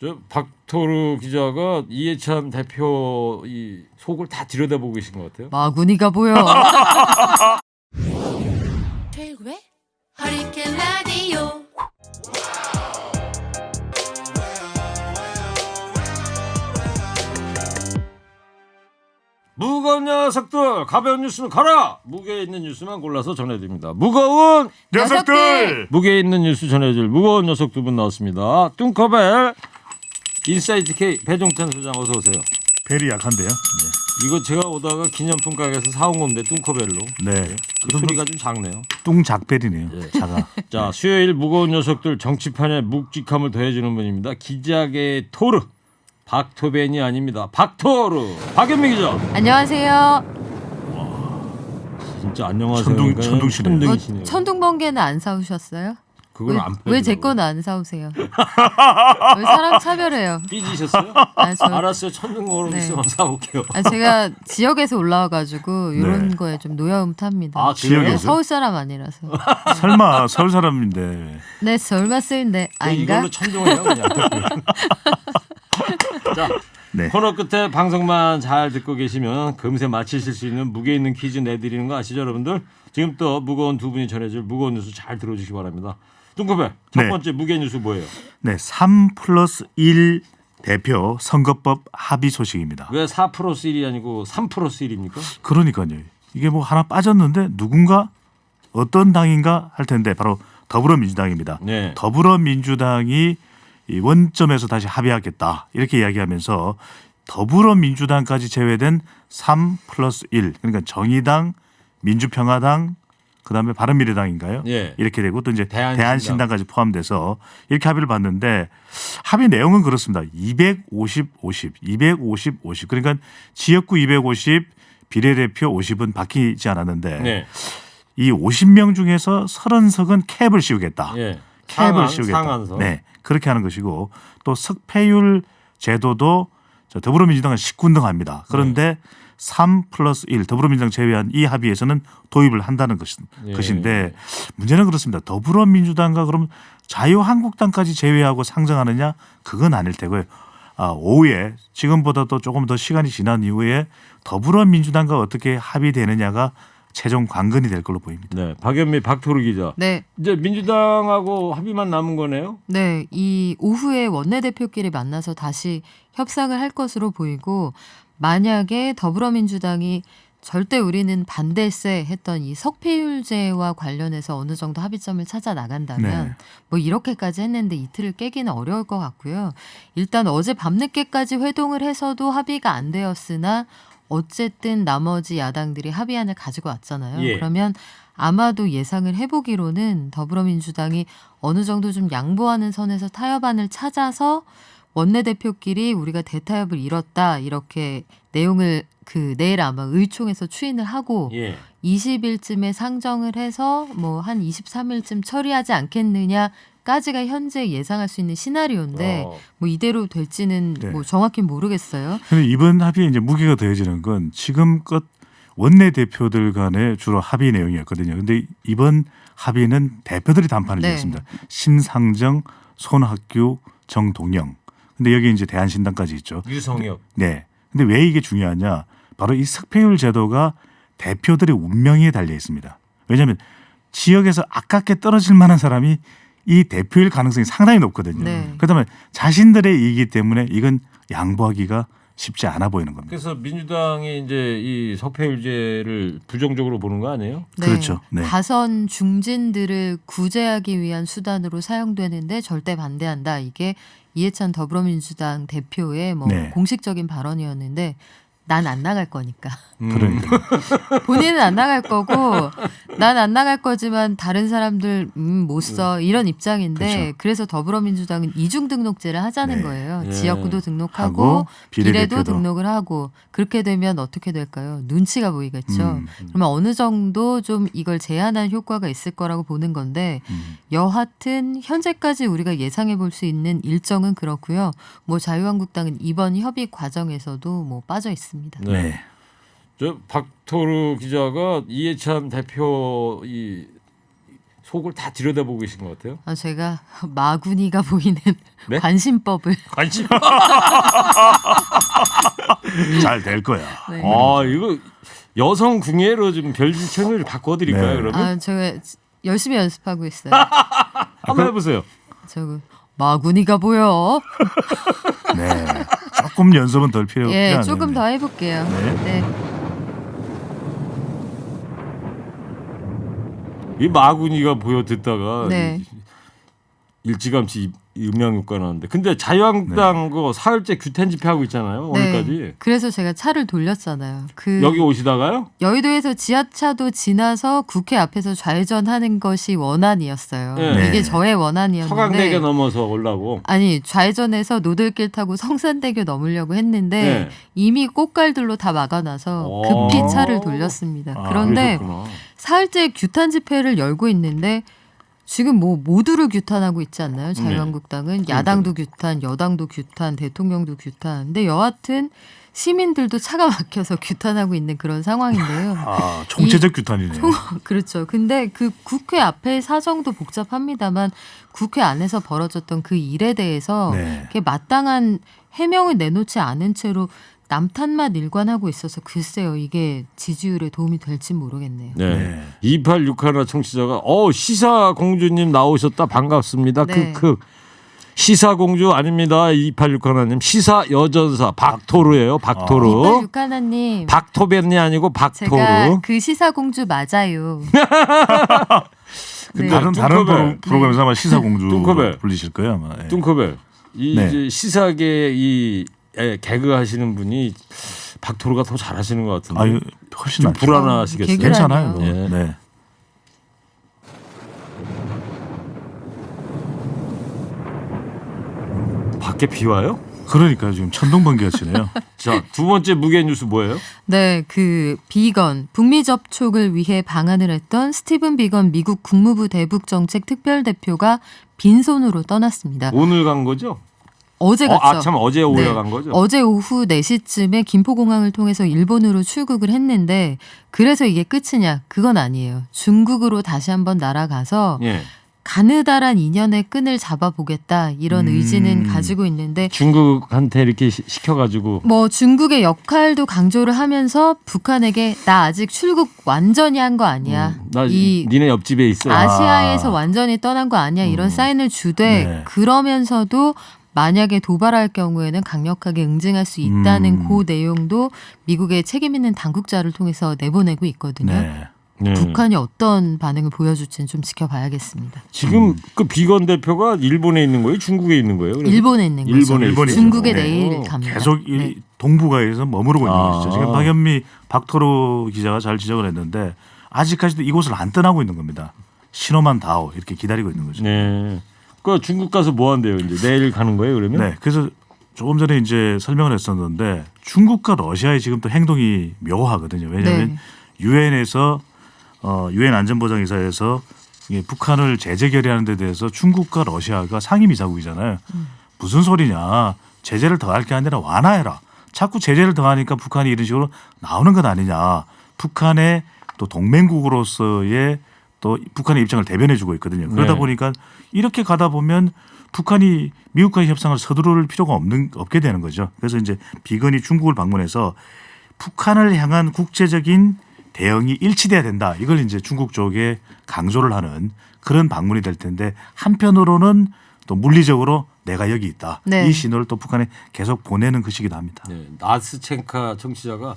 저 박토르 기자가 이해찬 대표 이 속을 다 들여다보고 계신 것 같아요. 마구니가 보여. 최일구의 허리케인 라디오. 무거운 녀석들 가벼운 뉴스는 가라. 무게 있는 뉴스만 골라서 전해드립니다. 무거운 녀석들! 무게 있는 뉴스 전해줄 무거운 녀석 두 분 나왔습니다. 뚱커벨 인사이트 K 배종찬 소장 어서 오세요. 벨이 약한데요. 이거 제가 오다가 기념품 가게에서 사온 건데 뚱커벨로. 네. 그 소리가 좀 작네요. 뚱작벨이네요. 예. 작아. 자, 수요일 무거운 녀석들 정치판에 묵직함을 더해주는 분입니다. 기자계의 토르 박토벤이 아닙니다. 박토르 박연미 기자. 안녕하세요. 진짜 안녕하세요. 천둥시네요. 천둥이시네요. 천둥번개는 안 사오셨어요? 그건 안 왜 제 팔더라고요. 거는 안 사오세요? 왜 사람 차별해요? 삐지셨어요? 저, 알았어요. 천둥거로 네. 있으면 사올게요. 제가 지역에서 올라와가지고 이런 네. 거에 좀 노여움 탑니다. 아, 지역에서? 그래요? 서울 사람 아니라서. 설마 서울 사람인데. 네, 설마 쓰인데 아닌가? 이걸로 천둥해요 그냥. 자, 네. 코너 끝에 방송만 잘 듣고 계시면 금세 맞히실 수 있는 무게 있는 퀴즈 내드리는 거 아시죠, 여러분들? 지금 또 무거운 두 분이 전해줄 무거운 뉴스 잘 들어주시기 바랍니다. 뚱커벨 첫 네. 번째 무게 뉴스 뭐예요? 네, 3+1 대표 선거법 합의 소식입니다. 왜 4+1이 아니고 3+1입니까? 그러니까요. 이게 뭐 하나 빠졌는데 누군가 어떤 당인가 할 텐데 바로 더불어민주당입니다. 네. 더불어민주당이 이 원점에서 다시 합의하겠다 이렇게 이야기하면서 더불어민주당까지 제외된 3+1 그러니까 정의당, 민주평화당 그다음에 바른미래당인가요? 예. 이렇게 되고 또 이제 대한신당. 대한신당까지 포함돼서 이렇게 합의를 봤는데 합의 내용은 그렇습니다. 250, 50 그러니까 지역구 250, 비례대표 50은 바뀌지 않았는데 네. 이 50명 중에서 30석은 캡을 씌우겠다. 예. 캡을 씌우겠다. 상한선. 네, 그렇게 하는 것이고 또 석패율 제도도 더불어민주당은 19등 합니다. 그런데 3+1 더불어민주당 제외한 이 합의에서는 도입을 한다는 예. 것인데 문제는 그렇습니다. 더불어민주당과 그럼 자유한국당까지 제외하고 상정하느냐 그건 아닐 테고요. 오후에 지금보다도 조금 더 시간이 지난 이후에 더불어민주당과 어떻게 합의되느냐가 최종 관건이 될 걸로 보입니다. 네. 박연미 박토르 기자. 네, 이제 민주당하고 합의만 남은 거네요. 네, 이 오후에 원내대표끼리 만나서 다시 협상을 할 것으로 보이고 만약에 더불어민주당이 절대 우리는 반대세 했던 이 석패율제와 관련해서 어느 정도 합의점을 찾아 나간다면 네. 뭐 이렇게까지 했는데 이틀을 깨기는 어려울 것 같고요. 일단 어제 밤늦게까지 회동을 해서도 합의가 안 되었으나 어쨌든 나머지 야당들이 합의안을 가지고 왔잖아요. 예. 그러면 아마도 예상을 해보기로는 더불어민주당이 어느 정도 좀 양보하는 선에서 타협안을 찾아서 원내대표끼리 우리가 대타협을 이뤘다 이렇게 내용을 내일 아마 의총에서 추인을 하고 예. 20일쯤에 상정을 해서 뭐 한 23일쯤 처리하지 않겠느냐까지가 현재 예상할 수 있는 시나리오인데 뭐 이대로 될지는 네. 뭐 정확히 모르겠어요. 근데 이번 합의에 이제 무게가 더해지는 건 지금껏 원내대표들 간의 주로 합의 내용이었거든요. 근데 이번 합의는 대표들이 담판을 네. 지었습니다. 심상정, 손학규, 정동영. 근데 여기 이제 대한신당까지 있죠. 유성엽. 네. 근데 왜 이게 중요하냐? 바로 이 석패율 제도가 대표들의 운명에 달려 있습니다. 왜냐하면 지역에서 아깝게 떨어질 만한 사람이 이 대표일 가능성이 상당히 높거든요. 네. 그렇다면 자신들의 이익이기 때문에 이건 양보하기가 쉽지 않아 보이는 겁니다. 그래서 민주당이 이제 이 석패율제를 부정적으로 보는 거 아니에요? 그렇죠. 네. 다선 중진들을 구제하기 위한 수단으로 사용되는데 절대 반대한다. 이게 이해찬 더불어민주당 대표의 뭐 네. 공식적인 발언이었는데 난 안 나갈 거니까. 그러니까 본인은 안 나갈 거고 난 안 나갈 거지만 다른 사람들 못 써 이런 입장인데 그렇죠. 그래서 더불어민주당은 이중 등록제를 하자는 네. 거예요. 예. 지역구도 등록하고 하고 비례도 비례대표도. 등록을 하고 그렇게 되면 어떻게 될까요? 눈치가 보이겠죠. 그러면 어느 정도 좀 이걸 제한한 효과가 있을 거라고 보는 건데 여하튼 현재까지 우리가 예상해 볼 수 있는 일정은 그렇고요. 뭐 자유한국당은 이번 협의 과정에서도 뭐 빠져 있습니다. 네. 저 박토르 기자가 이해찬 대표 이 속을 다 들여다보고 계신 것 같아요. 아, 제가 마구니가 보이는 네? 관심법을 관심. 잘 될 거야. 네. 아 이거 여성 궁예로 좀 별지천을 바꿔드릴까요? 네. 그러면 아, 제가 열심히 연습하고 있어요. 한번 해보세요. 저 마구니가 보여. 네. 조금 연습은 덜 예, 필요하네요. 조금 더 해볼게요. 네. 네. 이 마구니가 보여 듣다가 네. 일찌감치 음향효과 나는데 근데 자유한국당 그 사흘째 규탄 집회 하고 있잖아요. 오늘까지. 네. 그래서 제가 차를 돌렸잖아요. 그 여기 오시다가요? 여의도에서 지하차도 지나서 국회 앞에서 좌회전하는 것이 원안이었어요. 네. 이게 저의 원안이었는데 서강대교 넘어서 올라고. 아니 좌회전해서 노들길 타고 성산대교 넘으려고 했는데 네. 이미 꽃갈들로 다 막아놔서 오. 급히 차를 돌렸습니다. 아, 그런데 그러셨구나. 사흘째 규탄 집회를 열고 있는데 지금 뭐 모두를 규탄하고 있지 않나요? 자유한국당은 야당도 규탄, 여당도 규탄, 대통령도 규탄. 근데 여하튼 시민들도 차가 막혀서 규탄하고 있는 그런 상황인데요. 아, 총체적 규탄이네요. 그렇죠. 근데 그 국회 앞의 사정도 복잡합니다만 국회 안에서 벌어졌던 그 일에 대해서 네. 이렇게 마땅한 해명을 내놓지 않은 채로 남탓만 일관하고 있어서 글쎄요. 이게 지지율에 도움이 될지 모르겠네요. 네. 네. 2861 청취자가 시사공주님 나오셨다 반갑습니다. 네. 크크. 시사공주 아닙니다. 2861님 시사여전사 박토르예요. 박토르. 육하나님 박토벤이 아니고 제가 박토르. 그 시사공주 맞아요. 근데 네. 다른 뚱커벨. 프로그램에서 아마 시사공주 뚱커벨. 불리실 거예요 아마. 예. 뚱커벨. 이 네. 이제 시사계 이 개그 하시는 분이 박토르가 더 잘하시는 것 같은데. 아유 훨씬 좀 낫죠. 불안하시겠어요. 개그라- 괜찮아요. 그거. 예. 네. 밖에 비 와요? 그러니까 지금 천둥번개가 치네요. 자, 두 번째 무게 뉴스 뭐예요? 네, 그 비건 북미 접촉을 위해 방한을 했던 스티븐 비건 미국 국무부 대북 정책 특별 대표가 빈손으로 떠났습니다. 오늘 간 거죠? 어제 갔죠. 참 어제 오후에 네. 간 거죠? 어제 오후 4시쯤에 김포공항을 통해서 일본으로 출국을 했는데 그래서 이게 끝이냐? 그건 아니에요. 중국으로 다시 한번 날아가서 예. 가느다란 인연의 끈을 잡아보겠다 이런 의지는 가지고 있는데 중국한테 이렇게 시켜가지고 뭐 중국의 역할도 강조를 하면서 북한에게 나 아직 출국 완전히 한 거 아니야. 나 이 니네 옆집에 있어. 아시아에서 완전히 떠난 거 아니야. 이런 사인을 주되 네. 그러면서도 만약에 도발할 경우에는 강력하게 응징할 수 있다는 그 내용도 미국의 책임 있는 당국자를 통해서 내보내고 있거든요. 네. 네. 북한이 어떤 반응을 보여줄지는 좀 지켜봐야겠습니다. 지금 그 비건 대표가 일본에 있는 거예요? 중국에 있는 거예요? 그래서? 일본에 있는 거죠. 일본에 일본에 있어요. 중국에 네. 내일 갑니다. 계속 이 네. 동북아에서 머무르고 있는 아. 것이죠. 지금 박연미 박토르 기자가 잘 지적을 했는데 아직까지도 이곳을 안 떠나고 있는 겁니다. 신호만 닿오 이렇게 기다리고 있는 거죠. 네. 그 중국 가서 뭐 한대요? 이제 내일 가는 거예요? 그러면? 네, 그래서 조금 전에 이제 설명을 했었는데 중국과 러시아의 지금 또 행동이 묘하거든요. 왜냐하면 네. 유엔에서 유엔 안전보장이사에서 이게 북한을 제재 결의하는 데 대해서 중국과 러시아가 상임이사국이잖아요. 무슨 소리냐? 제재를 더할 게 아니라 완화해라. 자꾸 제재를 더하니까 북한이 이런 식으로 나오는 것 아니냐? 북한의 또 동맹국으로서의 또 북한의 입장을 대변해주고 있거든요. 그러다 네. 보니까 이렇게 가다 보면 북한이 미국과의 협상을 서두를 필요가 없게 되는 거죠. 그래서 이제 비건이 중국을 방문해서 북한을 향한 국제적인 대응이 일치돼야 된다. 이걸 이제 중국 쪽에 강조를 하는 그런 방문이 될 텐데 한편으로는 또 물리적으로 내가 여기 있다. 네. 이 신호를 또 북한에 계속 보내는 것이기도 합니다. 네. 나스첸카 청취자가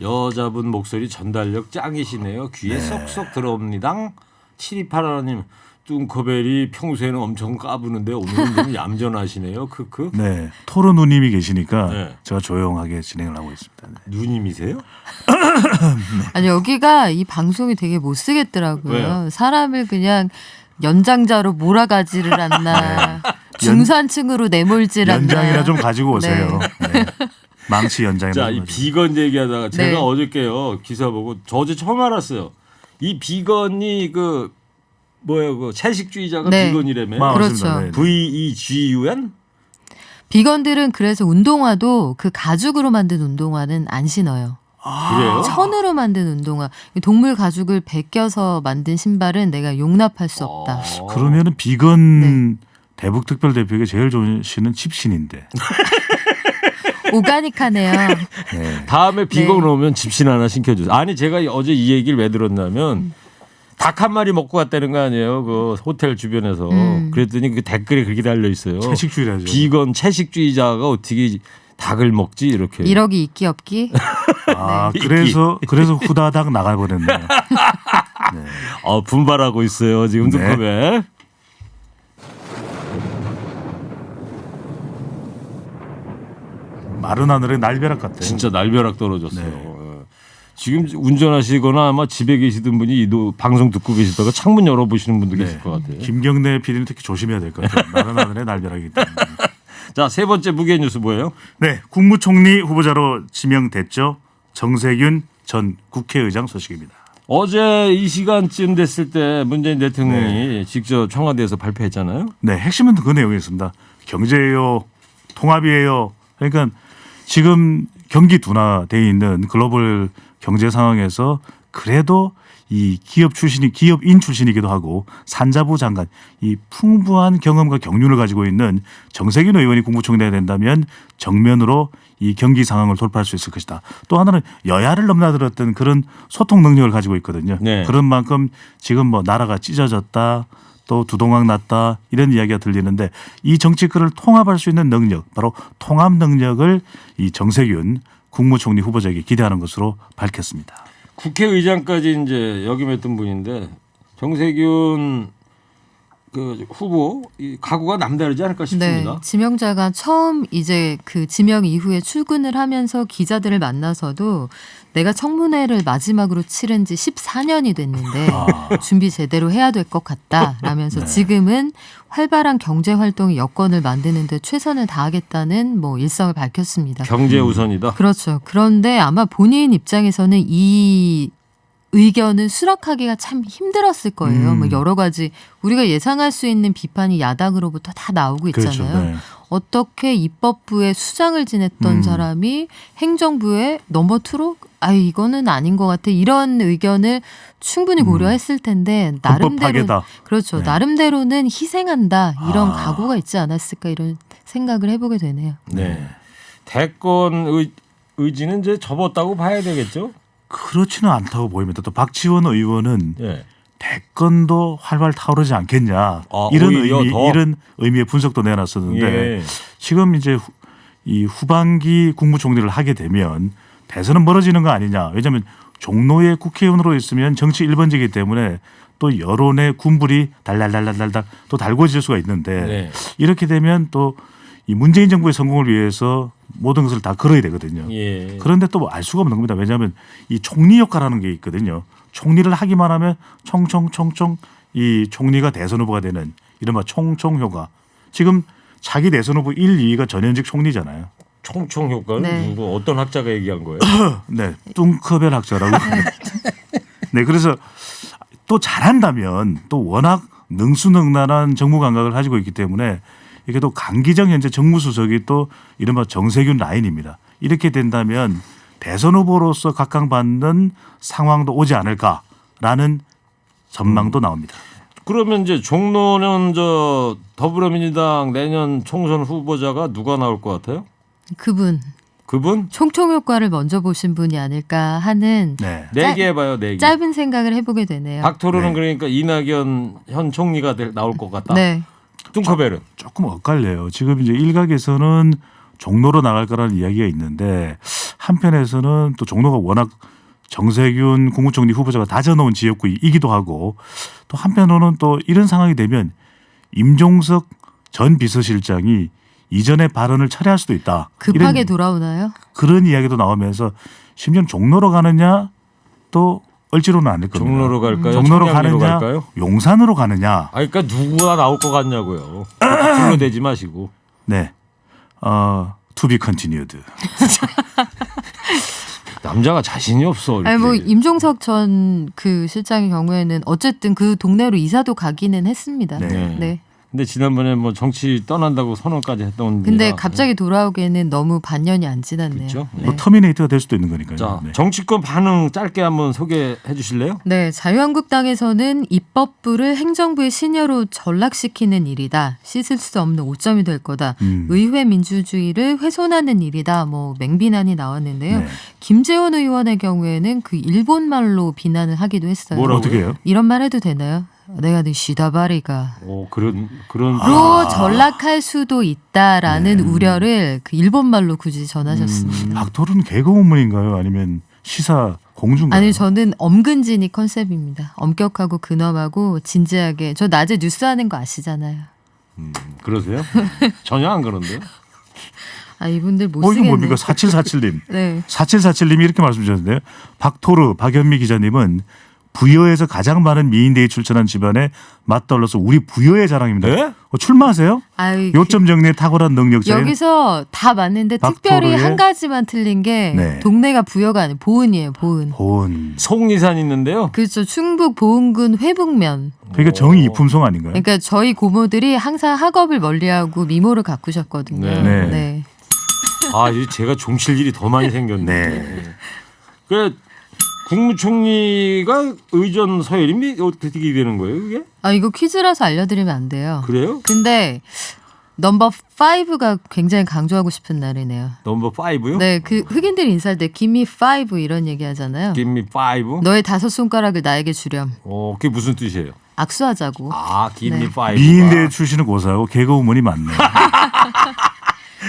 여자분 목소리 전달력 짱이시네요. 귀에 쏙쏙 들어옵니다. 7281님 뚱커벨이 평소에는 엄청 까부는데 오늘은 좀 얌전하시네요. 크크. 네. 토르 누님이 계시니까 네. 제가 조용하게 진행을 하고 있습니다. 네. 누님이세요? 아니 여기가 이 방송이 되게 못 쓰겠더라고요. 왜요? 사람을 그냥 연장자로 몰아가지를 않나. 중산층으로 내몰질 않나. 연장이나 좀 가지고 오세요. 네. 망치 연장이나 자, 좀 이 가지고. 비건 얘기하다가 제가 네. 어저께요 기사 보고 저 어제 처음 알았어요. 이 비건이 그 뭐예요? 그 채식주의자가 네. 비건이라며. 맞습니다. 그렇죠. 네, 네. VEGUN? 비건들은 그래서 운동화도 그 가죽으로 만든 운동화는 안 신어요. 그래요? 천으로 만든 운동화. 동물 가죽을 베껴서 만든 신발은 내가 용납할 수 없다. 그러면은 비건 대북 특별 대표에게 제일 좋은 신은 칩신인데. 오가닉하네요. 네. 다음에 비건 네. 오면 집신 하나 신켜주세요. 아니 제가 어제 이 얘기를 왜 들었냐면 닭 한 마리 먹고 갔다는 거 아니에요. 그 호텔 주변에서. 그랬더니 그 댓글에 그렇게 달려 있어요. 채식주의라죠. 비건 채식주의자가 어떻게 닭을 먹지 이렇게. 1억이 있기 없기. 아, 그래서 후다닥 나가버렸네요. 분발하고 있어요 지금 네. 눈컵에. 마른 하늘에 날벼락 같아요. 진짜 날벼락 떨어졌어요. 네. 예. 지금 운전하시거나 아마 집에 계시던 분이 이 방송 듣고 계시다가 창문 열어보시는 분도 계실 것 같아요. 김경래 PD는 특히 조심해야 될 것 같아요. 마른 하늘에 날벼락이기 때문에. 자, 세 번째 무게 뉴스 뭐예요? 네, 국무총리 후보자로 지명됐죠. 정세균 전 국회의장 소식입니다. 어제 이 시간쯤 됐을 때 문재인 대통령이 직접 청와대에서 발표했잖아요. 네, 핵심은 그 내용이었습니다. 경제예요, 통합이에요. 그러니까 지금 경기 둔화돼 있는 글로벌 경제 상황에서 그래도 이 기업인 출신이기도 하고 산자부 장관 이 풍부한 경험과 경륜을 가지고 있는 정세균 의원이 국무총리가 된다면 정면으로 이 경기 상황을 돌파할 수 있을 것이다. 또 하나는 여야를 넘나들었던 그런 소통 능력을 가지고 있거든요. 네. 그런 만큼 지금 뭐 나라가 찢어졌다. 또 두동강 났다 이런 이야기가 들리는데 이 정치권을 통합할 수 있는 능력 바로 통합 능력을 이 정세균 국무총리 후보자에게 기대하는 것으로 밝혔습니다. 국회의장까지 이제 역임했던 분인데 정세균 그 후보 이 각오가 남다르지 않을까 싶습니다. 네, 지명자가 처음 이제 그 지명 이후에 출근을 하면서 기자들을 만나서도 내가 청문회를 마지막으로 치른 지 14년이 됐는데 준비 제대로 해야 될 것 같다라면서 지금은 활발한 경제 활동의 여건을 만드는 데 최선을 다하겠다는 뭐 일성을 밝혔습니다. 경제 우선이다. 그렇죠. 그런데 아마 본인 입장에서는 이 의견은 수락하기가 참 힘들었을 거예요. 뭐 여러 가지 우리가 예상할 수 있는 비판이 야당으로부터 다 나오고 있잖아요. 그렇죠. 네. 어떻게 입법부의 수장을 지냈던 사람이 행정부의 넘버 투로 이거는 아닌 것 같아 이런 의견을 충분히 고려했을 텐데 나름대로 헌법 파괴다. 그렇죠. 네. 나름대로는 희생한다 이런 각오가 있지 않았을까 이런 생각을 해보게 되네요. 네. 대권 의지는 이제 접었다고 봐야 되겠죠? 그렇지는 않다고 보입니다. 또 박지원 의원은 네. 대권도 활발 타오르지 않겠냐 오히려 더? 이런 의미의 분석도 내놨었는데 예. 지금 이제 이 후반기 국무총리를 하게 되면 대선은 멀어지는 거 아니냐. 왜냐하면 종로의 국회의원으로 있으면 정치 1번지이기 때문에 또 여론의 군불이 달달달달달달 또 달궈질 수가 있는데 네. 이렇게 되면 또 이 문재인 정부의 성공을 위해서 모든 것을 다 걸어야 되거든요. 예. 그런데 또 알 수가 없는 겁니다. 왜냐하면 이 총리 효과라는 게 있거든요. 총리를 하기만 하면 총총 이 총리가 대선 후보가 되는 이른바 총총 효과. 지금 차기 대선 후보 1, 2위가 전현직 총리잖아요. 총총 효과는 네. 누구 어떤 학자가 얘기한 거예요? 네, 뚱커벨 학자라고. 네, 그래서 또 잘한다면 또 워낙 능수능란한 정무 감각을 가지고 있기 때문에 이게 또 강기정 현재 정무수석이 또 이른바 정세균 라인입니다. 이렇게 된다면 대선 후보로서 각광받는 상황도 오지 않을까라는 전망도 나옵니다. 그러면 이제 종로는 저 더불어민주당 내년 총선 후보자가 누가 나올 것 같아요? 그분 그분? 총총 효과를 먼저 보신 분이 아닐까 하는 네. 내기 해봐요. 내기. 짧은 생각을 해보게 되네요. 박토르는 네. 그러니까 이낙연 현 총리가 나올 것 같다. 네. 뚱커벨은? 조금 엇갈려요. 지금 이제 일각에서는 종로로 나갈 거라는 이야기가 있는데 한편에서는 또 종로가 워낙 정세균 국무총리 후보자가 다져놓은 지역구이기도 하고 또 한편으로는 또 이런 상황이 되면 임종석 전 비서실장이 이전의 발언을 철회할 수도 있다. 급하게 이런 돌아오나요? 그런 이야기도 나오면서 심지어 종로로 가느냐 또 얼지로는 않을 겁니다. 종로로 갈까요? 종로로 청량리로 가느냐 갈까요? 용산으로 가느냐. 그러니까 누가 나올 것 같냐고요. 불러대지 마시고. 네. To be continued. 남자가 자신이 없어. 이렇게. 아니 뭐 임종석 전 그 실장의 경우에는 어쨌든 그 동네로 이사도 가기는 했습니다. 네. 네. 근데 지난번에 뭐 정치 떠난다고 선언까지 했던. 근데 분이라. 갑자기 돌아오기에는 너무 반년이 안 지났네요. 그렇죠. 네. 뭐 터미네이터가 될 수도 있는 거니까요. 자, 네. 정치권 반응 짧게 한번 소개해 주실래요? 네, 자유한국당에서는 입법부를 행정부의 신여로 전락시키는 일이다. 씻을 수 없는 오점이 될 거다. 의회 민주주의를 훼손하는 일이다. 뭐 맹비난이 나왔는데요. 네. 김재원 의원의 경우에는 그 일본말로 비난을 하기도 했어요. 뭐라고요? 어떻게 해요? 이런 말 해도 되나요? 내가 네 시다바리가 그런 로 전락할 수도 있다라는 우려를 그 일본말로 굳이 전하셨습니다. 박토르는 개그우먼인가요? 아니면 시사 공주인가요? 아니 저는 엄근진이 컨셉입니다. 엄격하고 근엄하고 진지하게. 저 낮에 뉴스 하는 거 아시잖아요. 그러세요? 전혀 안 그런데요. 아 이분들 못 이거 쓰겠네. 뭡니까? 4747님. 네. 4747님이 이렇게 말씀 주셨는데요. 박토르, 박현미 기자님은 부여에서 가장 많은 미인대에 출전한 집안에 맞떨러서 우리 부여의 자랑입니다. 네? 출마하세요? 아유, 요점 정리에 탁월한 능력자인 여기서 다 맞는데 특별히 박토르의- 한 가지만 틀린 게 네. 동네가 부여가 아니고 보은이에요. 보은. 본. 속리산 있는데요. 그렇죠. 충북 보은군 회북면. 그러니까 정의 이품송 아닌가요? 그러니까 저희 고모들이 항상 학업을 멀리하고 미모를 가꾸셨거든요. 네. 네. 네. 이제 제가 종칠 일이 더 많이 생겼네. 네. 그 국무총리가 의전 서열이 어떻게 되는 거예요, 그게? 아 이거 퀴즈라서 알려드리면 안 돼요. 그래요? 근데 넘버 5가 굉장히 강조하고 싶은 날이네요. 넘버 5요? 네, 그 흑인들 인사할 때 give me 5 이런 얘기 하잖아요. Give me 5. 너의 5손가락을 나에게 주렴. 그게 무슨 뜻이에요? 악수하자고. Give me 네. 5. 미인대에 출신은 고사하고 개그우먼이 많네.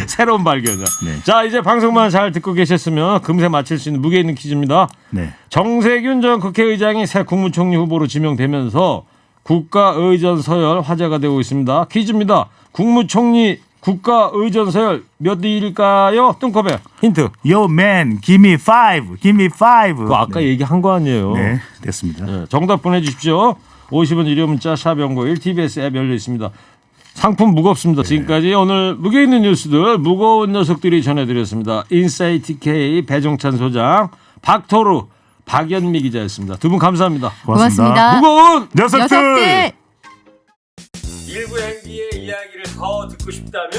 새로운 발견이야. 네. 자, 이제 방송만 잘 듣고 계셨으면 금세 맞힐 수 있는 무게 있는 퀴즈입니다. 네. 정세균 전 국회의장이 새 국무총리 후보로 지명되면서 국가의전 서열 화제가 되고 있습니다. 퀴즈입니다. 국무총리 국가의전 서열 몇 위일까요? 뚱커벨 힌트. Yo man, give me 5, give me 5. 그거 아까 얘기한 거 아니에요? 네, 됐습니다. 네, 정답 보내주십시오. 50원 유료 문자 샵0951 TBS 앱 열려 있습니다. 상품 무겁습니다. 지금까지 오늘 무게 있는 뉴스들 무거운 녀석들이 전해드렸습니다. 인사이트 TK 배종찬 소장, 박토르, 박연미 기자였습니다. 두 분 감사합니다. 고맙습니다. 무거운 녀석들! 녀석들! 일부 행기의 이야기를 더 듣고 싶다면